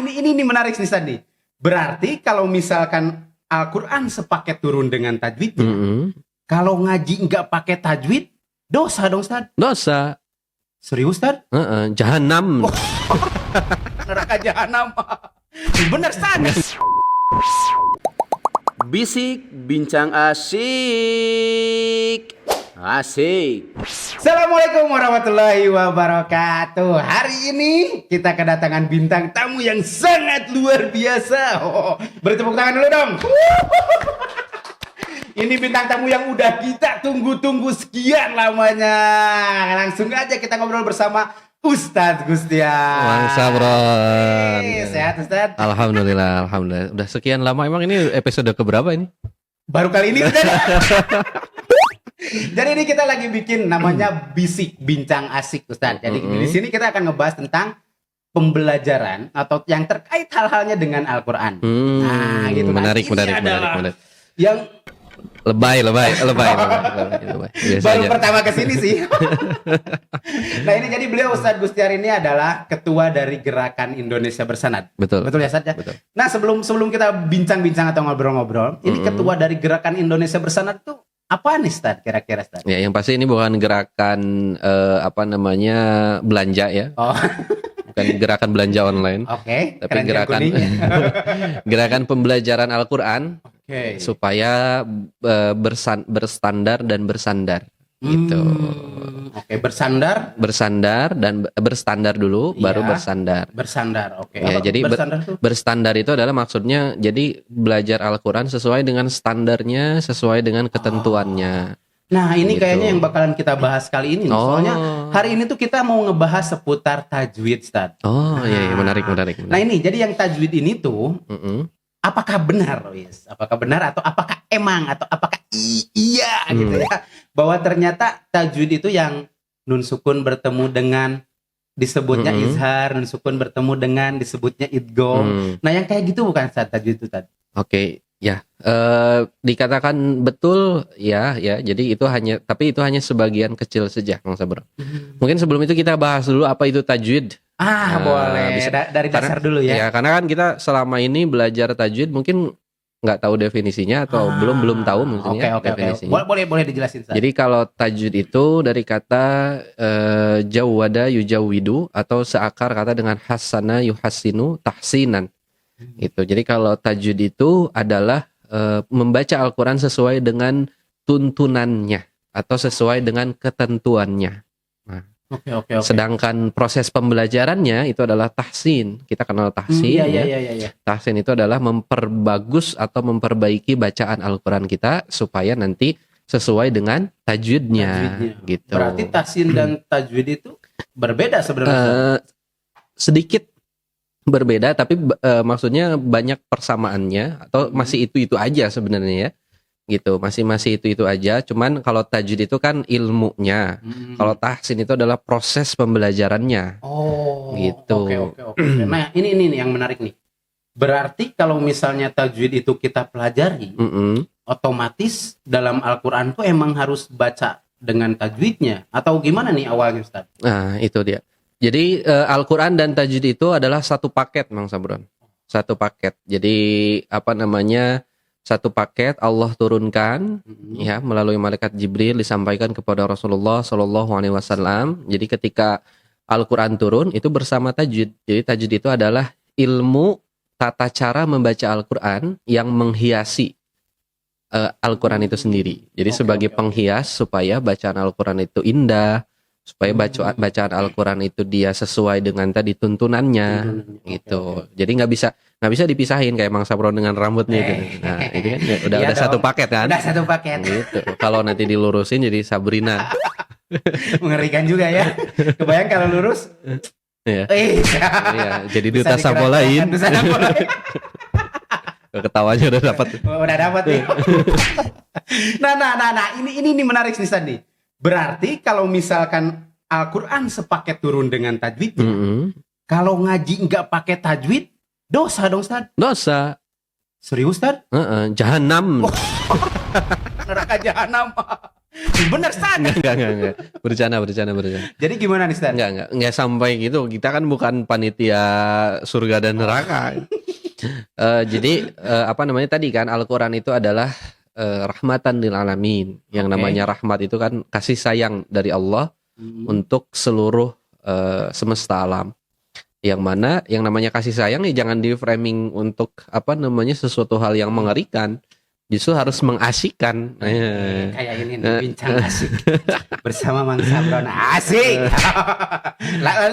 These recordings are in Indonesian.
Ini menarik nih Sandi. Berarti kalau misalkan Al-Quran sepaket turun dengan tajwidnya, kalau ngaji nggak pakai tajwid, dosa dong Ustaz. Dosa. Serius Ustaz? Jahanam. Neraka jahanam. Bener Ustaz. Bisik bincang asik. Asik. Assalamualaikum warahmatullahi wabarakatuh. Hari ini kita kedatangan bintang tamu yang sangat luar biasa. Beri tepuk tangan dulu dong. Ini bintang tamu yang udah kita tunggu-tunggu sekian lamanya. Langsung aja kita ngobrol bersama Ustadz Gustian. Mangsa bro. Sehat Ustadz? Alhamdulillah. Udah sekian lama. Emang ini episode keberapa ini? Baru kali ini Ustadz. Jadi ini kita lagi bikin namanya Bisik Bincang Asik Ustadz. Jadi di sini kita akan ngebahas tentang pembelajaran atau yang terkait hal-halnya dengan Al-Quran. Nah, gitu. Menarik. Yang lebay. Baru pertama kesini sih. Nah ini jadi beliau Ustadz Gustiar ini adalah ketua dari Gerakan Indonesia Bersanad. Betul ya Ustadz ya? Betul. Nah sebelum kita bincang-bincang atau ngobrol-ngobrol, ini ketua dari Gerakan Indonesia Bersanad tuh apa nih Ustadz kira-kira Ustadz? Ya yang pasti ini bukan gerakan belanja ya. Oh. Bukan gerakan belanja online. Oke. Tapi gerakan pembelajaran Al-Quran. Supaya berstandar dan bersandar gitu. Oke, bersandar dan berstandar dulu, baru bersandar. Bersandar, oke. Ya, jadi berstandar itu adalah maksudnya jadi belajar Al-Quran sesuai dengan standarnya, sesuai dengan ketentuannya. Nah ini gitu. Kayaknya yang bakalan kita bahas kali ini. Soalnya hari ini tuh kita mau ngebahas seputar tajwid, Ustadz. Iya, menarik. Nah ini jadi yang tajwid ini tuh apakah benar, apakah benar atau apakah emang atau apakah iya gitu ya, bahwa ternyata tajwid itu yang nun sukun bertemu dengan disebutnya izhar, nun sukun bertemu dengan disebutnya idgham. Nah yang kayak gitu bukan Ustadz tajwid itu tadi? Oke, ya dikatakan betul ya. Jadi itu hanya sebagian kecil saja, Bang Sabro. Mungkin sebelum itu kita bahas dulu apa itu tajwid. Boleh. Dari dasar dulu ya. Ya, karena kan kita selama ini belajar tajwid mungkin nggak tahu definisinya atau belum tahu mungkin definisinya. Boleh dijelasin Ustaz. Jadi kalau tajwid itu dari kata jawwada yujawwidu atau seakar kata dengan hasana yuhassinu tahsinan. Gitu. Jadi kalau tajwid itu adalah membaca Al-Quran sesuai dengan tuntunannya atau sesuai dengan ketentuannya. Oke. Sedangkan proses pembelajarannya itu adalah tahsin. Kita kenal tahsin. Iya. Tahsin itu adalah memperbagus atau memperbaiki bacaan Al-Quran kita supaya nanti sesuai dengan tajwidnya. Gitu. Berarti tahsin dan tajwid itu berbeda sebenarnya. Sedikit berbeda, tapi maksudnya banyak persamaannya atau masih itu aja sebenarnya ya. Gitu, masih itu aja. Cuman kalau tajwid itu kan ilmunya. Kalau tahsin itu adalah proses pembelajarannya. Gitu. Oke. Nah, ini yang menarik nih. Berarti kalau misalnya tajwid itu kita pelajari, otomatis dalam Al-Quran tuh emang harus baca dengan tajwidnya atau gimana nih awalnya Ustaz? Nah, itu dia. Jadi Al-Quran dan tajwid itu adalah satu paket, Mang Sabron. Satu paket. Jadi satu paket Allah turunkan ya melalui malaikat Jibril disampaikan kepada Rasulullah Shallallahu Alaihi Wasallam. Jadi ketika Al-Quran turun itu bersama tajwid. Jadi tajwid itu adalah ilmu tata cara membaca Al-Quran yang menghiasi Al-Quran itu sendiri. Jadi sebagai penghias supaya bacaan Al-Quran itu indah, supaya bacaan Al-Quran itu dia sesuai dengan tadi tuntunannya gitu. Jadi nggak bisa dipisahin kayak Mang Sabron dengan rambutnya gitu. Nah itu kan udah satu paket kan? Udah satu paket. Gitu. Kalau nanti dilurusin jadi Sabrina. Mengerikan juga ya. Kebayang kalau lurus? Iya. Jadi duta Sampolain. Ketawanya udah dapat. Udah dapat nih. Nah, ini menarik nih Sandi. Berarti kalau misalkan Al-Quran sepaket turun dengan tajwidnya, kalau ngaji nggak pakai tajwid, dosa dong Ustaz? Dosa. Serius Ustaz? Jahanam. Neraka jahanam. Bener Ustaz. Enggak. Bercanda. Jadi gimana nih Ustaz? Enggak sampai gitu. Kita kan bukan panitia surga dan neraka. Jadi apa namanya tadi kan Al-Qur'an itu adalah rahmatan lil alamin. Yang namanya rahmat itu kan kasih sayang dari Allah untuk seluruh semesta alam. Yang mana yang namanya kasih sayang ya jangan di framing untuk apa namanya sesuatu hal yang mengerikan. Justru harus mengasyikkan. Kayak ini nih, bincang asik bersama Mang Sabron. Asik.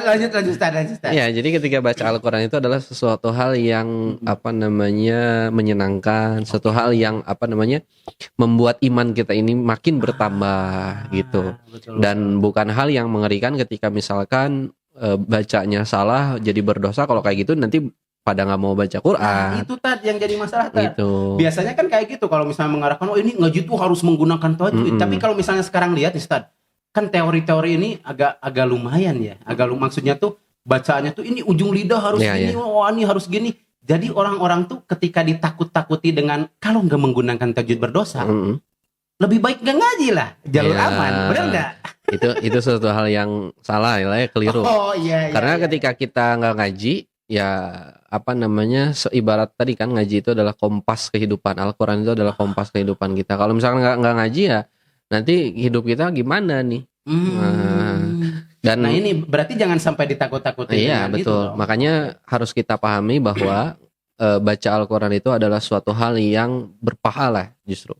lanjut Ustaz. Ya, jadi ketika baca Al-Qur'an itu adalah sesuatu hal yang apa namanya menyenangkan, suatu hal yang apa namanya membuat iman kita ini makin bertambah gitu. Betul. Dan bukan hal yang mengerikan ketika misalkan bacanya salah jadi berdosa. Kalau kayak gitu nanti pada nggak mau baca Quran. Itu tadi yang jadi masalah tadi. Gitu. Biasanya kan kayak gitu kalau misalnya mengarahkan ini ngaji tuh harus menggunakan tajwid. Tapi kalau misalnya sekarang lihat nih Ustaz, kan teori-teori ini agak lumayan ya. Maksudnya tuh bacaannya tuh ini ujung lidah harus gini, ini harus gini. Jadi orang-orang tuh ketika ditakut-takuti dengan kalau nggak menggunakan tajwid berdosa, lebih baik nggak ngaji lah, jalur aman, benar nggak? Itu suatu hal yang salah ya, keliru. Karena ketika kita nggak ngaji, ya apa namanya seibarat tadi kan ngaji itu adalah kompas kehidupan. Al-Quran itu adalah kompas kehidupan kita. Kalau misalkan nggak ngaji ya nanti hidup kita gimana nih? Dan ini berarti jangan sampai ditakut-takutin. Iya betul. Gitu. Makanya harus kita pahami bahwa baca Al-Quran itu adalah suatu hal yang berpahala justru.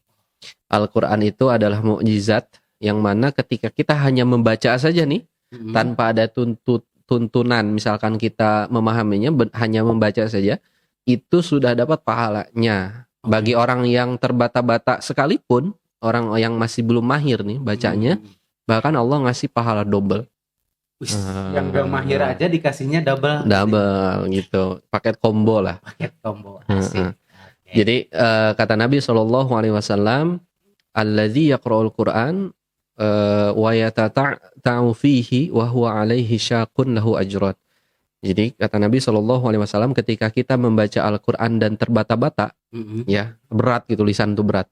Al-Quran itu adalah mukjizat yang mana ketika kita hanya membaca saja nih tanpa ada tuntunan, misalkan kita memahaminya hanya membaca saja, itu sudah dapat pahalanya. Bagi orang yang terbata-bata sekalipun, orang yang masih belum mahir nih bacanya, bahkan Allah ngasih pahala double. Yang gak mahir aja dikasihnya double gitu, paket combo lah. Asik. Jadi kata Nabi SAW, alladzi yaqra'ul Qur'an wa yatata'u fihi wa huwa alaihi syaqun lahu ajran. Jadi kata Nabi SAW, ketika kita membaca Al-Qur'an dan terbata-bata, ya berat gitu, lisan itu berat.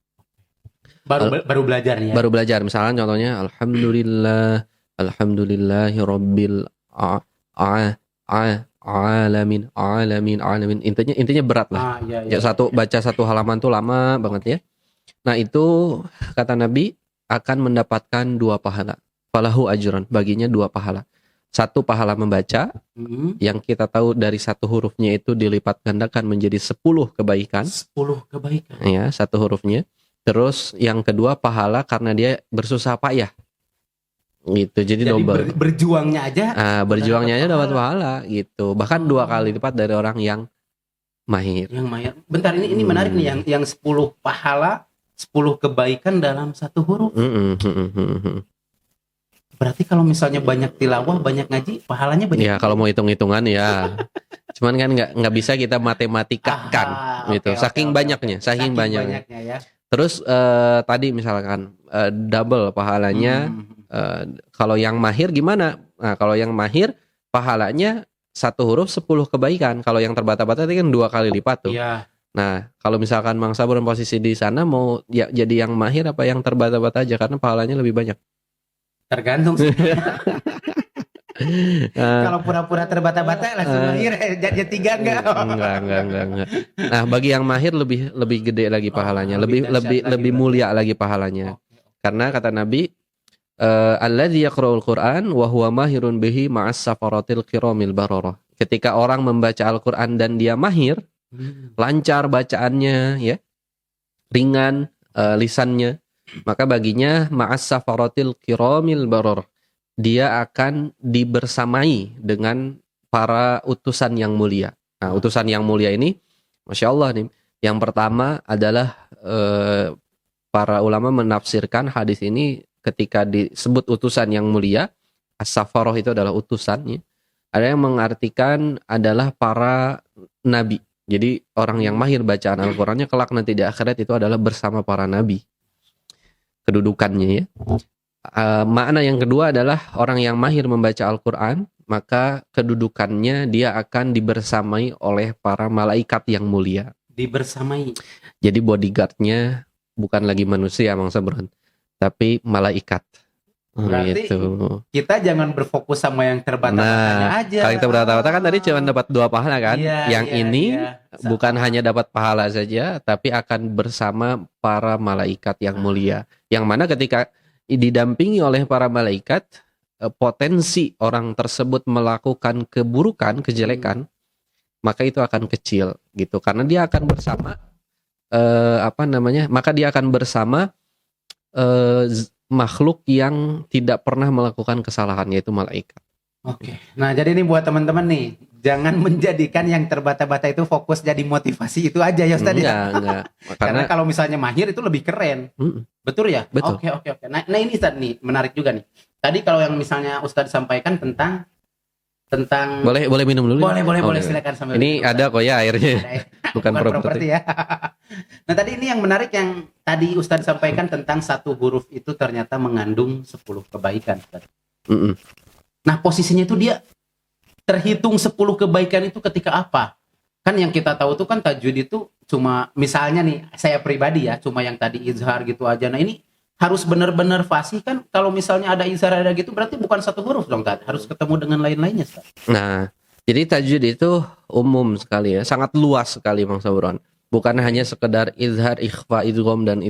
Baru belajar ya. Baru belajar, misalnya contohnya alhamdulillahi rabbil alamin. Intinya berat lah. Baca satu halaman tuh lama banget ya. Nah itu kata Nabi akan mendapatkan 2 pahala. Falahu ajran, baginya 2 pahala. 1 pahala membaca, yang kita tahu dari 1 hurufnya itu dilipat gandakan menjadi 10 kebaikan. 10 kebaikan. Ya, 1 hurufnya. Terus yang kedua pahala karena dia bersusah payah. Gitu. Jadi double. Berjuangnya aja. Berjuangnya aja dapat pahala gitu. Bahkan 2 kali lipat dari orang yang mahir. Bentar, ini menarik nih yang 10 pahala, 10 kebaikan dalam 1 huruf. Berarti kalau misalnya banyak tilawah, banyak ngaji, pahalanya banyak. Ya kalau mau hitung-hitungan ya. Cuman kan nggak bisa kita matematikakan gitu. Saking banyaknya ya. Terus tadi misalkan double pahalanya. Kalau yang mahir gimana? Nah kalau yang mahir pahalanya 1 huruf 10 kebaikan. Kalau yang terbata-bata itu kan 2 kali lipat tuh. Iya. Nah, kalau misalkan Mang Sabur posisi di sana mau ya, jadi yang mahir apa yang terbata-bata aja karena pahalanya lebih banyak. Tergantung sih. Kalau pura-pura terbata-bata langsung mahir, jadi 3 enggak? Enggak. Nah, bagi yang mahir lebih gede lagi pahalanya, lebih mulia lagi pahalanya. Karena kata Nabi, alladzi yaqra'ul Qur'an wa huwa mahirun bihi ma'as safaratil kiramil bararah. Ketika orang membaca Al-Qur'an dan dia mahir, lancar bacaannya ya, ringan lisannya, maka baginya ma'as safaratil kiramil bararah, dia akan dibersamai dengan para utusan yang mulia. Nah, utusan yang mulia ini Masya Allah nih, yang pertama adalah para ulama menafsirkan hadis ini ketika disebut utusan yang mulia, as-safaroh itu adalah utusannya. Ada yang mengartikan adalah para nabi. Jadi orang yang mahir bacaan Al-Qur'annya kelak nanti di akhirat itu adalah bersama para nabi. Kedudukannya ya. Makna yang kedua adalah orang yang mahir membaca Al-Qur'an, maka kedudukannya dia akan dibersamai oleh para malaikat yang mulia. Dibersamai. Jadi bodyguardnya bukan lagi manusia Mang Sabron, tapi malaikat. Berarti Gitu. kita jangan berfokus sama yang terbata-batanya Nah, aja. kalau kita berbata-bata kan tadi cuma dapat 2 pahala kan. Iya, Yang iya, ini iya. bukan hanya dapat pahala saja, tapi akan bersama para malaikat yang mulia. Yang mana ketika didampingi oleh para malaikat, potensi orang tersebut melakukan keburukan, kejelekan, maka itu akan kecil gitu. Karena dia akan bersama maka dia akan bersama makhluk yang tidak pernah melakukan kesalahan, yaitu malaikat. Oke. Nah, jadi ini buat teman-teman nih, jangan menjadikan yang terbata-bata itu fokus jadi motivasi itu aja ya Ustaz ya. Enggak. Karena kalau misalnya mahir itu lebih keren. Betul ya? Betul. Oke. Nah, ini Ustaz nih, menarik juga nih. Tadi kalau yang misalnya Ustaz sampaikan tentang boleh minum dulu. boleh silakan sambil ini minum, ada kok ya airnya. Bukan properti ya. Nah, tadi ini yang menarik yang tadi Ustaz sampaikan tentang satu huruf itu ternyata mengandung 10 kebaikan, Ustaz. Nah, posisinya itu dia terhitung 10 kebaikan itu ketika apa? Kan yang kita tahu tuh kan tajwid itu cuma misalnya nih, saya pribadi ya, cuma yang tadi izhar gitu aja. Nah, ini harus benar-benar fasih kan, kalau misalnya ada izhar ada gitu berarti bukan satu huruf dong, Tad. Harus ketemu dengan lain-lainnya, Ustaz. Nah, jadi tajwid itu umum sekali ya, sangat luas sekali Bang Sabron. Bukan hanya sekedar izhar, ikhfa, idgham dan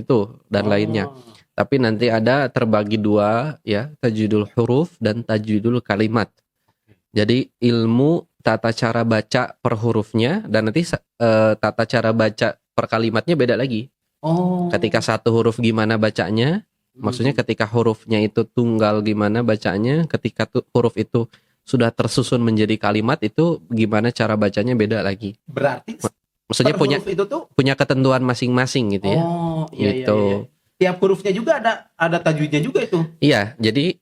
lainnya. Tapi nanti ada terbagi 2 ya, tajwidul huruf dan tajwidul kalimat. Jadi ilmu tata cara baca per hurufnya dan nanti tata cara baca per kalimatnya beda lagi. Ketika satu huruf gimana bacanya, maksudnya ketika hurufnya itu tunggal gimana bacanya, ketika huruf itu sudah tersusun menjadi kalimat itu gimana cara bacanya beda lagi. Berarti maksudnya per huruf itu tuh punya ketentuan masing-masing gitu ya. Iya, gitu. Iya. Tiap hurufnya juga ada tajwidnya juga itu. Iya, jadi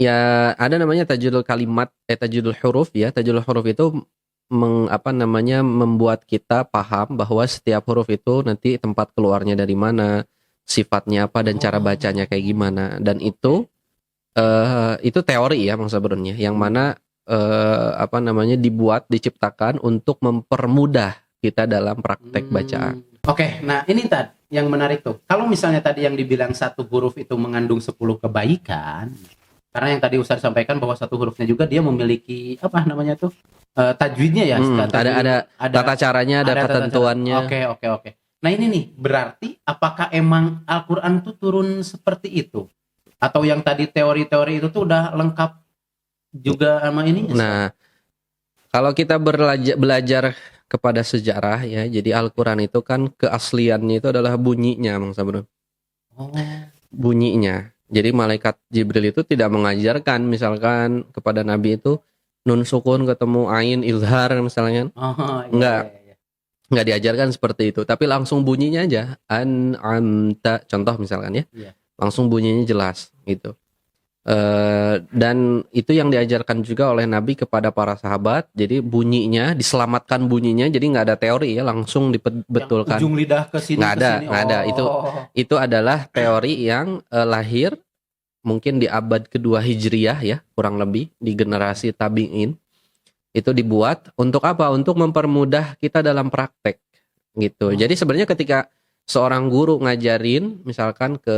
ya ada namanya tajwidul kalimat, tajwidul huruf ya. Tajwidul huruf itu membuat kita paham bahwa setiap huruf itu nanti tempat keluarnya dari mana, sifatnya apa dan cara bacanya kayak gimana. Dan itu teori ya Bang Sabrunnya, yang mana diciptakan untuk mempermudah kita dalam praktek bacaan. Oke, nah ini Tad, yang menarik tuh. Kalau misalnya tadi yang dibilang satu huruf itu mengandung 10 kebaikan, karena yang tadi Ustaz sampaikan bahwa satu hurufnya juga dia memiliki tajwidnya ya. Ada tata caranya, ada ketentuannya. Oke. Nah ini nih, berarti apakah emang Al-Quran tuh turun seperti itu? Atau yang tadi teori-teori itu tuh udah lengkap juga sama ininya? Nah, kalau kita belajar kepada sejarah ya, jadi Al-Quran itu kan keasliannya itu adalah bunyinya Bang Sabrun. Bunyinya. Jadi malaikat Jibril itu tidak mengajarkan misalkan kepada Nabi itu nun sukun ketemu ain izhar misalnya. Enggak diajarkan seperti itu, tapi langsung bunyinya aja an'amta contoh misalkan ya. Langsung bunyinya jelas gitu. Dan itu yang diajarkan juga oleh Nabi kepada para sahabat. Jadi bunyinya diselamatkan bunyinya, jadi nggak ada teori ya, langsung dibetulkan. Ujung lidah ke sini nggak ada. Itu adalah teori yang lahir mungkin di abad kedua Hijriyah ya, kurang lebih di generasi tabi'in. Itu dibuat untuk apa? Untuk mempermudah kita dalam praktek gitu. Jadi sebenarnya ketika seorang guru ngajarin misalkan ke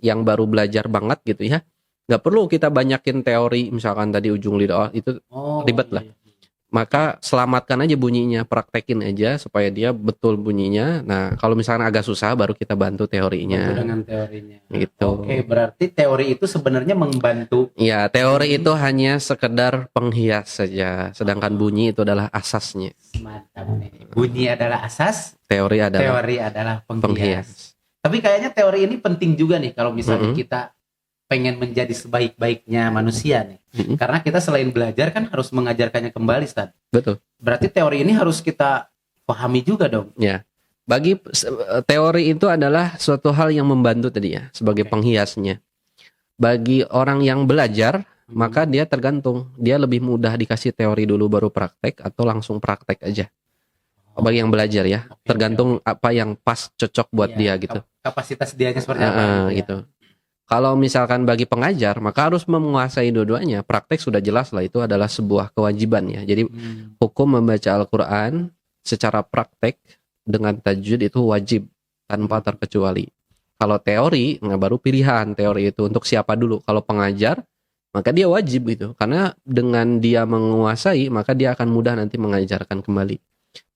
yang baru belajar banget gitu ya, nggak perlu kita banyakin teori misalkan tadi ujung lidah itu ribet lah. Maka selamatkan aja bunyinya, praktekin aja supaya dia betul bunyinya. Nah kalau misalkan agak susah baru kita bantu teorinya. Bantu dengan teorinya. Gitu. Oke, berarti teori itu sebenarnya membantu. Ya, teori itu hanya sekedar penghias saja, sedangkan bunyi itu adalah asasnya. Mantap nih. Bunyi adalah asas, teori adalah penghias. Tapi kayaknya teori ini penting juga nih kalau misalnya kita pengen menjadi sebaik-baiknya manusia nih. Karena kita selain belajar kan harus mengajarkannya kembali, Ustaz. Betul. Berarti teori ini harus kita pahami juga dong. Ya. Bagi teori itu adalah suatu hal yang membantu tadi ya, sebagai penghiasnya. Bagi orang yang belajar, maka dia tergantung. Dia lebih mudah dikasih teori dulu baru praktek atau langsung praktek aja. Bagi yang belajar ya, tergantung apa yang pas cocok buat dia gitu. Kapasitas dianya seperti apa gitu. Kalau misalkan bagi pengajar, maka harus menguasai dua-duanya. Praktek sudah jelas lah, itu adalah sebuah kewajiban ya. Jadi hukum membaca Al-Quran secara praktek dengan tajwid itu wajib tanpa terkecuali. Kalau teori, nggak baru pilihan teori itu untuk siapa dulu. Kalau pengajar, maka dia wajib gitu. Karena dengan dia menguasai, maka dia akan mudah nanti mengajarkan kembali.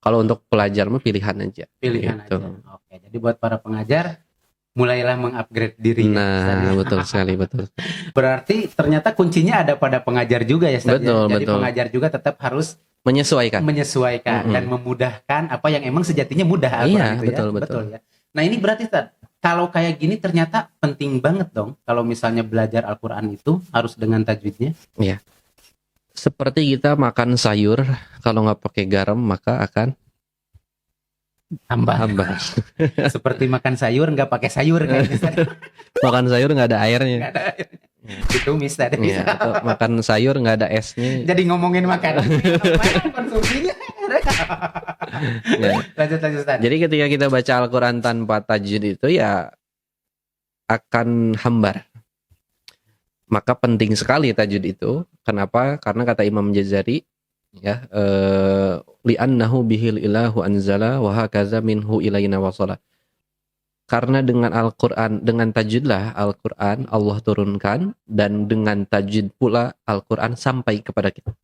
Kalau untuk pelajar mah pilihan aja. Pilihan gitu. aja. Oke, jadi buat para pengajar mulailah mengupgrade diri. Nah, betul sekali, betul. Berarti ternyata kuncinya ada pada pengajar juga ya, Ustaz, ya? Betul, Jadi betul. pengajar juga tetap harus Menyesuaikan. dan memudahkan apa yang emang sejatinya mudah Al-Quran Iya, itu betul. ya. Nah, ini berarti Ustaz, kalau kayak gini ternyata penting banget dong kalau misalnya belajar Al-Quran itu harus dengan tajwidnya. Iya. Seperti kita makan sayur, kalau nggak pakai garam maka akan hambar. Seperti makan sayur nggak pakai sayur kayaknya, Ustaz. Makan sayur nggak ada airnya. Nggak ada. Itu Ustaz. Iya, atau makan sayur nggak ada esnya. Jadi ngomongin makanan apa konsumsinya. Ya. Lanjut Ustaz. Jadi ketika kita baca Al-Quran tanpa tajwid itu ya akan hambar. Maka penting sekali tajwid itu. Kenapa? Karena kata Imam Jazari, ya, li'annahu bihil ilahu anzala wa hakaza minhu ilaina wasala. Karena dengan Al-Quran, dengan tajwidlah Al-Quran Allah turunkan, dan dengan tajwid pula Al-Quran sampai kepada kita.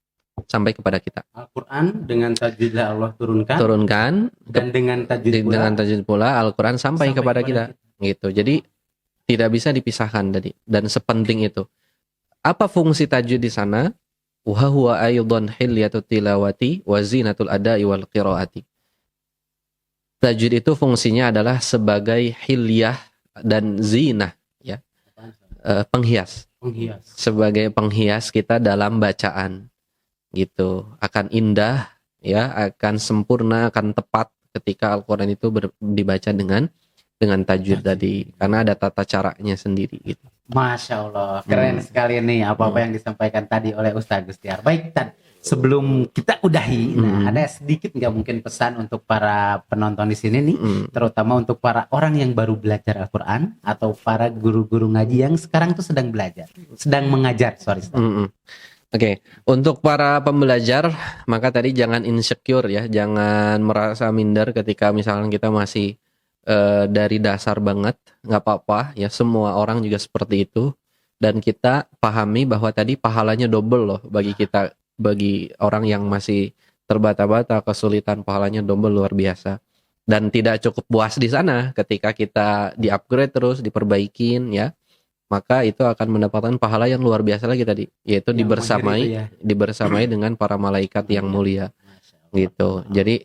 Al-Quran dengan tajwidlah Allah turunkan dan dengan tajwid pula Al-Quran sampai kepada kita. Gitu. Jadi tidak bisa dipisahkan tadi, dan sepenting itu. Apa fungsi tajwid di sana? Wa huwa aidan hilyatut tilawati wa zinatul ada'i wal qiraati. Tajwid itu fungsinya adalah sebagai hilyah dan zinah, ya. Penghias. Sebagai penghias kita dalam bacaan. Gitu. Akan indah, ya, akan sempurna, akan tepat ketika Al-Qur'an itu dibaca dengan tajwid tadi, karena ada tata caranya sendiri gitu. Masya Allah, keren sekali nih apa-apa yang disampaikan tadi oleh Ustaz Gustiar. Baik, Tan, sebelum kita udahi, nah ada sedikit nggak mungkin pesan untuk para penonton di sini nih, terutama untuk para orang yang baru belajar Al-Quran atau para guru-guru ngaji yang sekarang tuh sedang mengajar. Oke, untuk para pembelajar, maka tadi jangan insecure ya, jangan merasa minder ketika misalkan kita masih dari dasar banget, nggak apa-apa ya, semua orang juga seperti itu, dan kita pahami bahwa tadi pahalanya double loh bagi kita, bagi orang yang masih terbata-bata kesulitan, pahalanya double, luar biasa. Dan tidak cukup puas di sana, ketika kita di-upgrade terus, diperbaikin ya, maka itu akan mendapatkan pahala yang luar biasa lagi tadi, yaitu dibersamai dengan para malaikat yang mulia gitu. Jadi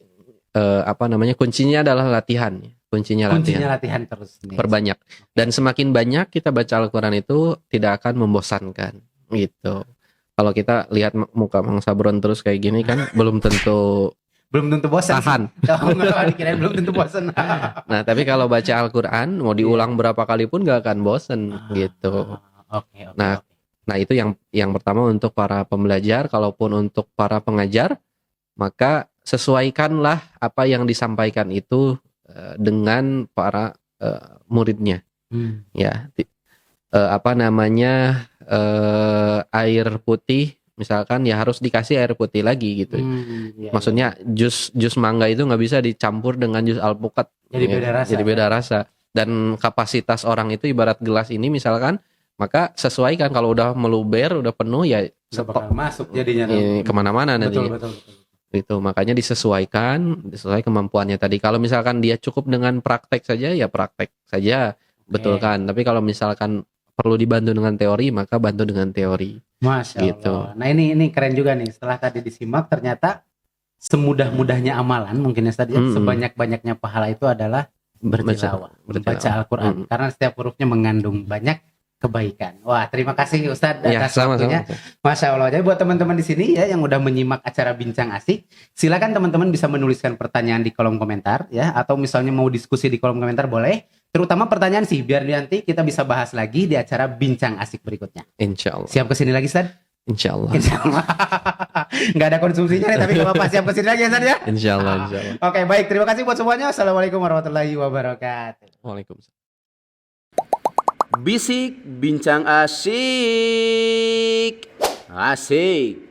kuncinya adalah latihan. Kuncinya latihan terus nih. Perbanyak. Dan semakin banyak kita baca Al-Quran itu tidak akan membosankan gitu. Kalau kita lihat muka Mang Sabron terus kayak gini kan belum tentu bosan. Tahan. Dikirain belum tentu bosan. Nah, tapi kalau baca Al-Quran mau diulang berapa kali pun gak akan bosan gitu. Nah, itu yang pertama untuk para pembelajar. Kalaupun untuk para pengajar, maka sesuaikanlah apa yang disampaikan itu dengan para muridnya. Ya, air putih misalkan ya harus dikasih air putih lagi gitu. Maksudnya jus mangga itu nggak bisa dicampur dengan jus alpukat. Jadi beda rasa. Dan kapasitas orang itu ibarat gelas ini misalkan, maka sesuaikan, kalau udah meluber, udah penuh ya stop, masuk jadinya kemana-mana nanti. Betul. Itu makanya disesuaikan kemampuannya tadi. Kalau misalkan dia cukup dengan praktek saja ya praktek saja, betul kan. Tapi kalau misalkan perlu dibantu dengan teori, maka bantu dengan teori. Masya Allah. Nah ini keren juga nih. Setelah tadi disimak, ternyata semudah-mudahnya amalan mungkin ya tadi, sebanyak-banyaknya pahala itu adalah bertilawah, membaca Al-Quran. Karena setiap hurufnya mengandung banyak kebaikan. Wah, terima kasih Ustadz atas waktunya. Masya Allah. Jadi buat teman-teman di sini ya yang udah menyimak acara Bincang Asik, silakan teman-teman bisa menuliskan pertanyaan di kolom komentar ya, atau misalnya mau diskusi di kolom komentar boleh. Terutama pertanyaan sih, biar nanti kita bisa bahas lagi di acara Bincang Asik berikutnya. Insya Allah. Siap kesini lagi Ustadz? Insya Allah. Nggak ada konsumsinya nih, tapi nggak apa-apa, siap kesini lagi ya Ustadz ya? Insya Allah. Oke, baik. Terima kasih buat semuanya. Assalamualaikum warahmatullahi wabarakatuh. Waalaikumsalam. Bisik Bincang Asik. Asik.